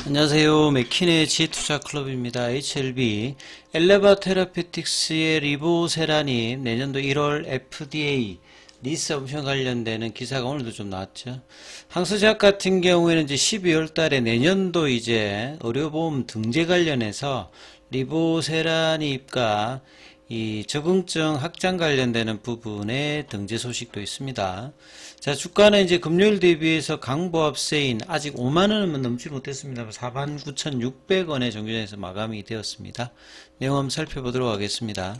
안녕하세요. 맥키네지 투자클럽입니다. HLB 엘레바 테라피틱스의 리보세라님 내년도 1월 FDA 리스 옵션 관련되는 기사가 오늘도 좀 나왔죠. 항소제약 같은 경우에는 이제 12월 달에 내년도 이제 의료보험 등재 관련해서 리보세라닙과 이 적응증 확장 관련되는 부분의 등재 소식도 있습니다. 자, 주가는 이제 금요일 대비해서 강보합세인 아직 5만원은 넘지 못했습니다. 49,600원에 정규장에서 마감이 되었습니다. 내용 한번 살펴보도록 하겠습니다.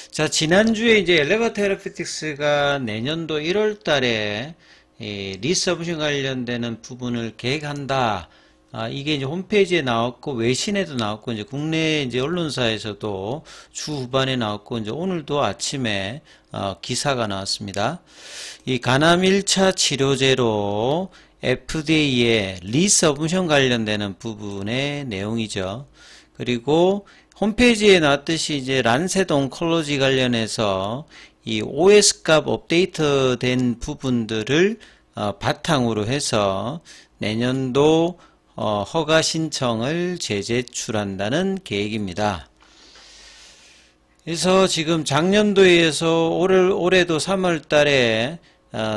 자, 지난주에 이제 엘레바 테라피틱스가 내년도 1월 달에 리스 옵션 관련되는 부분을 계획한다. 이게 이제 홈페이지에 나왔고, 외신에도 나왔고, 이제 국내 이제 언론사에서도 주 후반에 나왔고, 이제 오늘도 아침에, 기사가 나왔습니다. 이 간암 1차 치료제로 FDA의 리스 옵션 관련되는 부분의 내용이죠. 그리고 홈페이지에 나왔듯이 이제 란셋 온콜로지 관련해서 이 OS 값 업데이트 된 부분들을 바탕으로 해서 내년도 허가 신청을 재제출한다는 계획입니다. 그래서 지금 작년도에서 올해도 3월 달에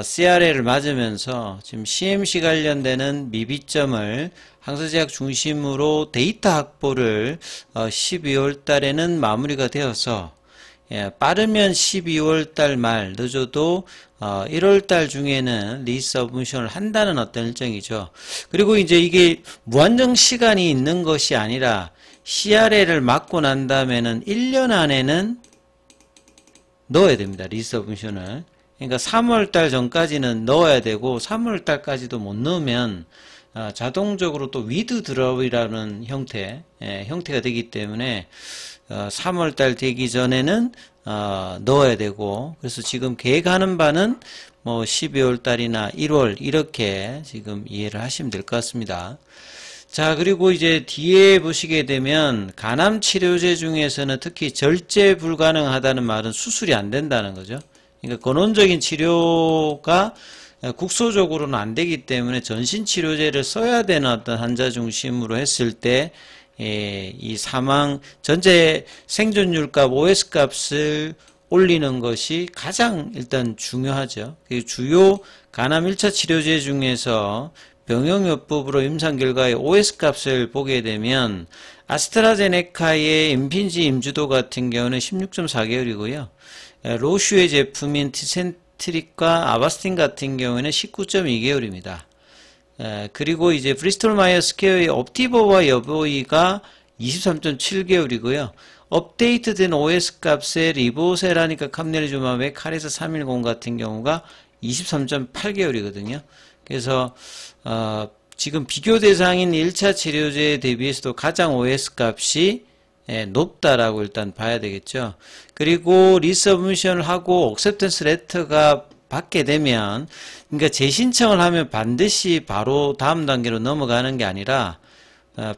CRL을 맞으면서 지금 CMC 관련되는 미비점을 항소제약 중심으로 데이터 확보를 12월 달에는 마무리가 되어서 빠르면 12월 달 말, 늦어도 1월 달 중에는 리스 옵션을 한다는 어떤 일정이죠. 그리고 이제 이게 무한정 시간이 있는 것이 아니라 CRL을 맞고 난 다음에는 1년 안에는 넣어야 됩니다. 리스 옵션을. 그러니까 3월 달 전까지는 넣어야 되고 3월 달까지도 못 넣으면 자동적으로 또 위드 드롭이라는 형태가 되기 때문에 3월 달 되기 전에는 넣어야 되고, 그래서 지금 계획하는 바는 뭐 12월 달이나 1월 이렇게 지금 이해를 하시면 될 것 같습니다. 자, 그리고 이제 뒤에 보시게 되면 간암 치료제 중에서는 특히 절제 불가능하다는 말은 수술이 안 된다는 거죠. 그러니까 근원적인 치료가 국소적으로는 안 되기 때문에 전신 치료제를 써야 되는 어떤 환자 중심으로 했을 때 이 사망 전체 생존율 값 OS 값을 올리는 것이 가장 일단 중요하죠. 주요 간암 1차 치료제 중에서 병용요법으로 임상 결과의 OS 값을 보게 되면 아스트라제네카의 임핀지 임주도 같은 경우는 16.4개월이고요. 로슈의 제품인 티센트릭과 아바스틴 같은 경우에는 19.2개월입니다. 그리고 이제 브리스톨 마이어스 스퀘어의 옵티버와 여보이가 23.7개월이고요. 업데이트된 OS 값의 리보세라니까 캄네리주마의 카레스 310 같은 경우가 23.8개월이거든요. 그래서 지금 비교 대상인 1차 치료제에 대비해서도 가장 OS 값이 높다라고 일단 봐야 되겠죠. 그리고 리스 옵션을 하고 억셉턴스 레터가 받게 되면, 그러니까 재신청을 하면 반드시 바로 다음 단계로 넘어가는 게 아니라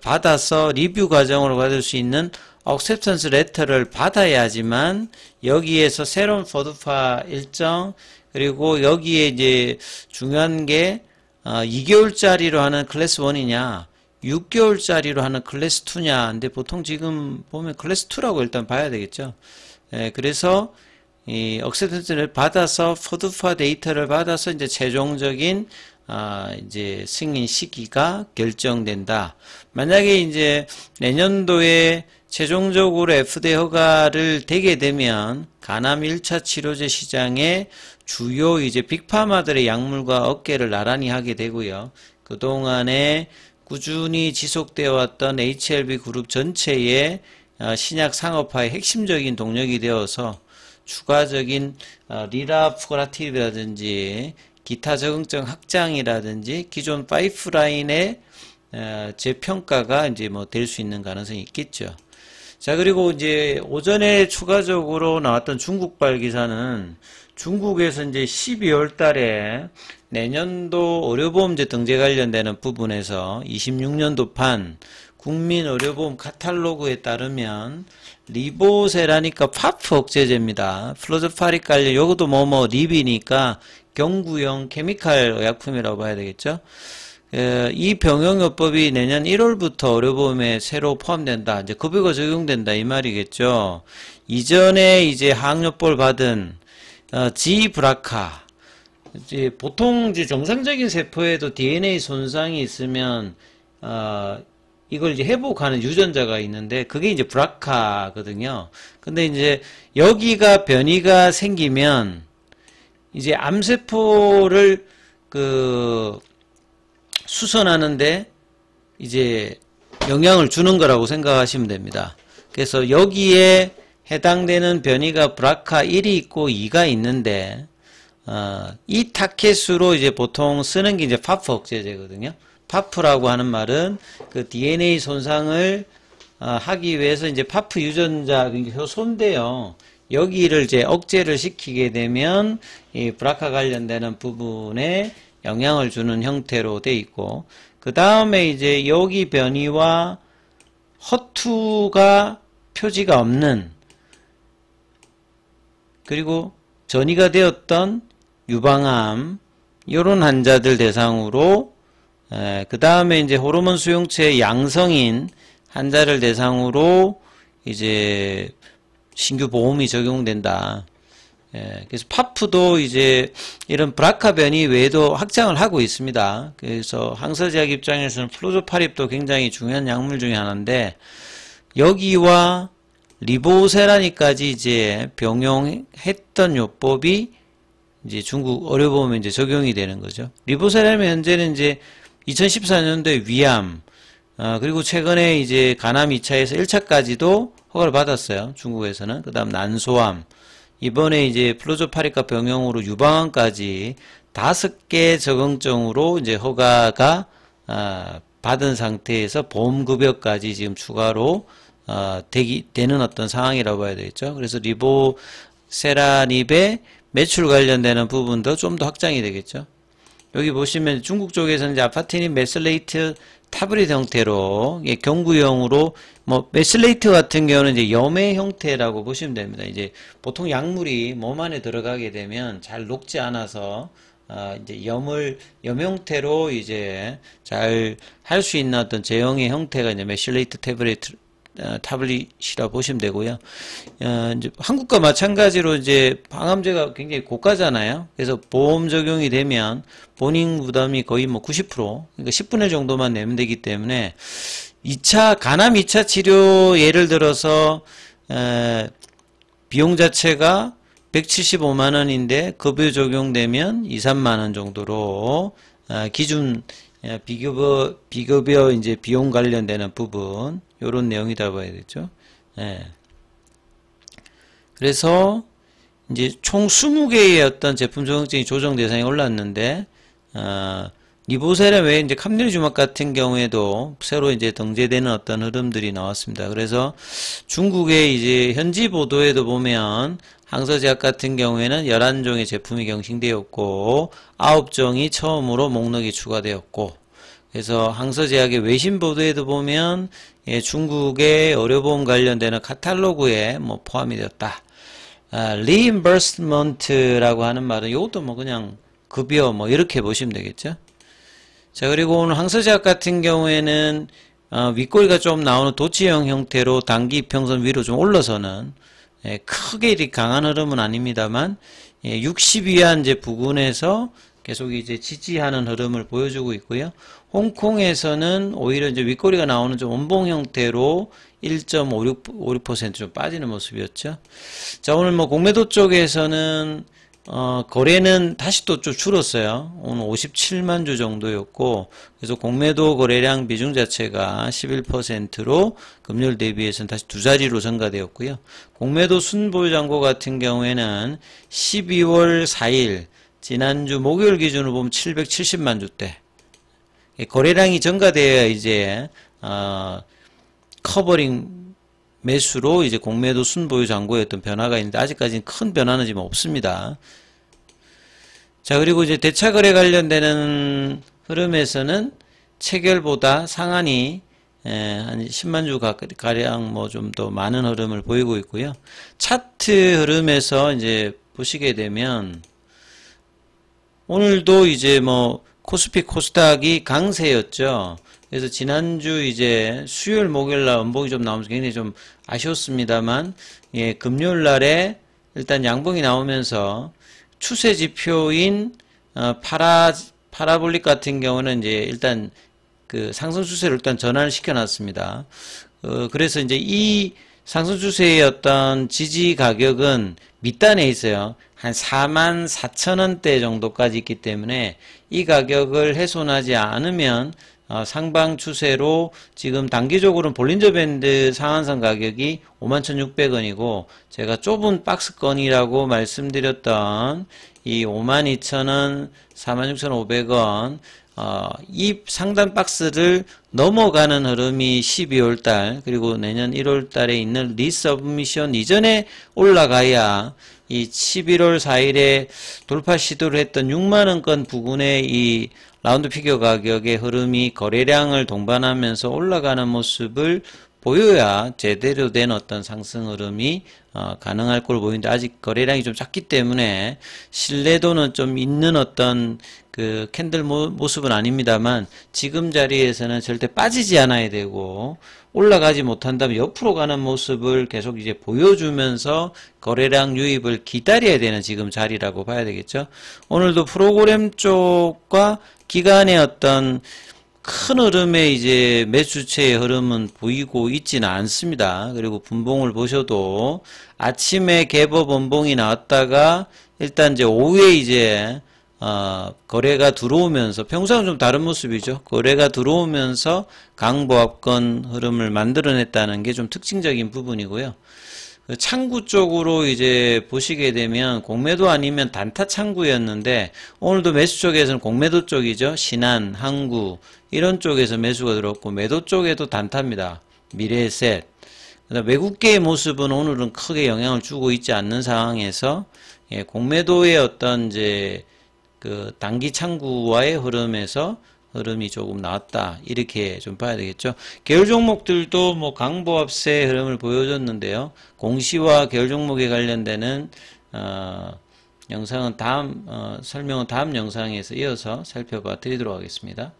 받아서 리뷰 과정으로 받을 수 있는 억셉턴스 레터를 받아야지만 여기에서 새로운 포드파 일정, 그리고 여기에 이제 중요한 게 2개월짜리로 하는 클래스 1이냐 6개월짜리로 하는 클래스 2냐. 근데 보통 지금 보면 클래스 2라고 일단 봐야 되겠죠. 그래서 이 억셉턴스를 받아서 포드파 데이터를 받아서 이제 최종적인 이제 승인 시기가 결정된다. 만약에 이제 내년도에 최종적으로 FDA 허가를 되게 되면 간암 1차 치료제 시장에 주요 이제 빅파마들의 약물과 어깨를 나란히 하게 되고요. 그동안에 꾸준히 지속되어 왔던 HLB 그룹 전체의 신약 상업화의 핵심적인 동력이 되어서 추가적인 리라프라티브라든지 기타 적응증 확장이라든지 기존 파이프라인의 재평가가 이제 뭐 될 수 있는 가능성이 있겠죠. 자, 그리고 이제 오전에 추가적으로 나왔던 중국발 기사는 중국에서 이제 12월 달에 내년도 의료보험제 등재 관련되는 부분에서 26년도판 국민의료보험 카탈로그에 따르면 리보세라니까 파프 억제제입니다. 플로즈파릭 관련 요것도 립이니까 경구용 케미칼 의약품이라고 봐야 되겠죠. 이 병용요법이 내년 1월부터 의료보험에 새로 포함된다. 이제 급여가 적용된다 이 말이겠죠. 이전에 이제 항요법을 받은 지브라카, 이제 보통 이제 정상적인 세포에도 DNA 손상이 있으면 이걸 이제 회복하는 유전자가 있는데 그게 이제 브라카거든요. 근데 이제 여기가 변이가 생기면 이제 암세포를 수선하는데 이제 영향을 주는 거라고 생각하시면 됩니다. 그래서 여기에 해당되는 변이가 브라카 1이 있고 2가 있는데 이 타켓으로 이제 보통 쓰는 게 이제 파프 억제제거든요. 파프라고 하는 말은 그 DNA 손상을 하기 위해서 이제 파프 유전자 효소인데요. 여기를 이제 억제를 시키게 되면 이 브라카 관련되는 부분에 영향을 주는 형태로 돼 있고, 그 다음에 이제 여기 변이와 허투가 표지가 없는, 그리고 전이가 되었던 유방암 이런 환자들 대상으로, 그 다음에 이제 호르몬 수용체 양성인 환자를 대상으로 이제 신규 보험이 적용된다. 그래서 파프도 이제 이런 브라카 변이 외에도 확장을 하고 있습니다. 그래서 항서제약 입장에서는 플로조파립도 굉장히 중요한 약물 중에 하나인데, 여기와 리보세라니까지 이제 병용했던 요법이 이제 중국 의료보험에 이제 적용이 되는 거죠. 리보세라는 현재는 이제 2014년도에 위암, 그리고 최근에 이제 간암 2차에서 1차까지도 허가를 받았어요. 중국에서는. 그 다음 난소암, 이번에 이제 플로조파리카 병용으로 유방암까지 5개 적응증으로 이제 허가가 받은 상태에서 보험급여까지 지금 추가로 되는 어떤 상황이라고 봐야 되겠죠. 그래서 리보세라닙의 매출 관련되는 부분도 좀 더 확장이 되겠죠. 여기 보시면 중국 쪽에서는 이제 아파티닌 메슬레이트 타블릿 형태로 경구용으로, 뭐 메슬레이트 같은 경우는 이제 염의 형태라고 보시면 됩니다. 이제 보통 약물이 몸 안에 들어가게 되면 잘 녹지 않아서 이제 염 형태로 이제 잘 할 수 있는 어떤 제형의 형태가 이제 메실레이트 타블릿이라 보시면 되고요. 이제 한국과 마찬가지로 이제 항암제가 굉장히 고가잖아요. 그래서 보험 적용이 되면 본인 부담이 거의 뭐 90%, 그러니까 10분의 1 정도만 내면 되기 때문에 간암 2차 치료 예를 들어서 비용 자체가 175만 원인데 급여 적용되면 2, 3만 원 정도로 기준 비급여 이제 비용 관련되는 부분, 요런 내용이다 봐야겠죠. 그래서 이제 총 20개의 어떤 제품 적응증이 조정 대상에 올랐는데, 리보세라 외에 이제 캄리주막 같은 경우에도 새로 이제 등재되는 어떤 흐름들이 나왔습니다. 그래서 중국의 이제 현지 보도에도 보면 항서제약 같은 경우에는 11종의 제품이 경신되었고 9종이 처음으로 목록이 추가되었고, 그래서 항서제약의 외신 보도에도 보면 중국의 의료보험 관련되는 카탈로그에 뭐 포함이 되었다. reimbursement라고 하는 말은 이것도 뭐 그냥 급여 뭐 이렇게 보시면 되겠죠. 자, 그리고 오늘 항서제약 같은 경우에는 윗꼬리가 좀 나오는 도치형 형태로 단기 이평선 위로 좀 올라서는, 크게 이렇게 강한 흐름은 아닙니다만 60위안 이제 부근에서 계속 이제 지지하는 흐름을 보여주고 있고요. 홍콩에서는 오히려 이제 윗꼬리가 나오는 좀 원봉 형태로 1.56% 좀 빠지는 모습이었죠. 자, 오늘 뭐 공매도 쪽에서는 거래는 다시 또 좀 줄었어요. 오늘 57만 주 정도였고, 그래서 공매도 거래량 비중 자체가 11%로 금요일 대비해서는 다시 두 자리로 증가되었고요. 공매도 순보유 잔고 같은 경우에는 12월 4일 지난주 목요일 기준으로 보면 770만 주대. 거래량이 증가되어야 이제 커버링 매수로 이제 공매도 순보유 잔고의 어떤 변화가 있는데, 아직까지는 큰 변화는 지금 없습니다. 자, 그리고 이제 대차거래 관련되는 흐름에서는 체결보다 상한이 한 10만 주 가량 뭐 좀 더 많은 흐름을 보이고 있고요. 차트 흐름에서 이제 보시게 되면 오늘도 이제 뭐 코스피 코스닥이 강세였죠. 그래서 지난주 이제 수요일 목요일 날 음봉이 좀 나오면서 굉장히 좀 아쉬웠습니다만, 예, 금요일 날에 일단 양봉이 나오면서 추세 지표인 파라볼릭 같은 경우는 이제 일단 그 상승 추세를 일단 전환을 시켜놨습니다. 그래서 이제 이 상승 추세의 어떤 지지 가격은 밑단에 있어요. 한 44,000원대 정도까지 있기 때문에 이 가격을 훼손하지 않으면 상방 추세로 지금 단기적으로는 볼린저 밴드 상한선 가격이 51,600원이고 제가 좁은 박스권이라고 말씀드렸던 이 52,000원, 46,500원 이 상단 박스를 넘어가는 흐름이 12월달 그리고 내년 1월달에 있는 리서브미션 이전에 올라가야 이 11월 4일에 돌파 시도를 했던 6만원권 부근의 이 라운드 피겨 가격의 흐름이 거래량을 동반하면서 올라가는 모습을 보여야 제대로 된 어떤 상승 흐름이 가능할 걸 보이는데 아직 거래량이 좀 작기 때문에 신뢰도는 좀 있는 어떤 그 캔들 모습은 아닙니다만 지금 자리에서는 절대 빠지지 않아야 되고 올라가지 못한다면 옆으로 가는 모습을 계속 이제 보여주면서 거래량 유입을 기다려야 되는 지금 자리라고 봐야 되겠죠. 오늘도 프로그램 쪽과 기간의 어떤 큰 흐름의 이제 매수체의 흐름은 보이고 있지는 않습니다. 그리고 분봉을 보셔도 아침에 개법 원봉이 나왔다가 일단 이제 오후에 이제 거래가 들어오면서 평소와는 좀 다른 모습이죠. 거래가 들어오면서 강보합권 흐름을 만들어냈다는 게 좀 특징적인 부분이고요. 창구 쪽으로 이제 보시게 되면 공매도 아니면 단타 창구였는데 오늘도 매수 쪽에서는 공매도 쪽이죠. 신한, 항구 이런 쪽에서 매수가 들어왔고 매도 쪽에도 단타입니다. 미래에셋. 외국계의 모습은 오늘은 크게 영향을 주고 있지 않는 상황에서 예, 공매도의 어떤 이제 그 단기 창구와의 흐름이 조금 나왔다 이렇게 좀 봐야 되겠죠. 계열 종목들도 뭐 강보합세 흐름을 보여줬는데요. 공시와 계열 종목에 관련되는 영상은 설명은 다음 영상에서 이어서 살펴봐 드리도록 하겠습니다.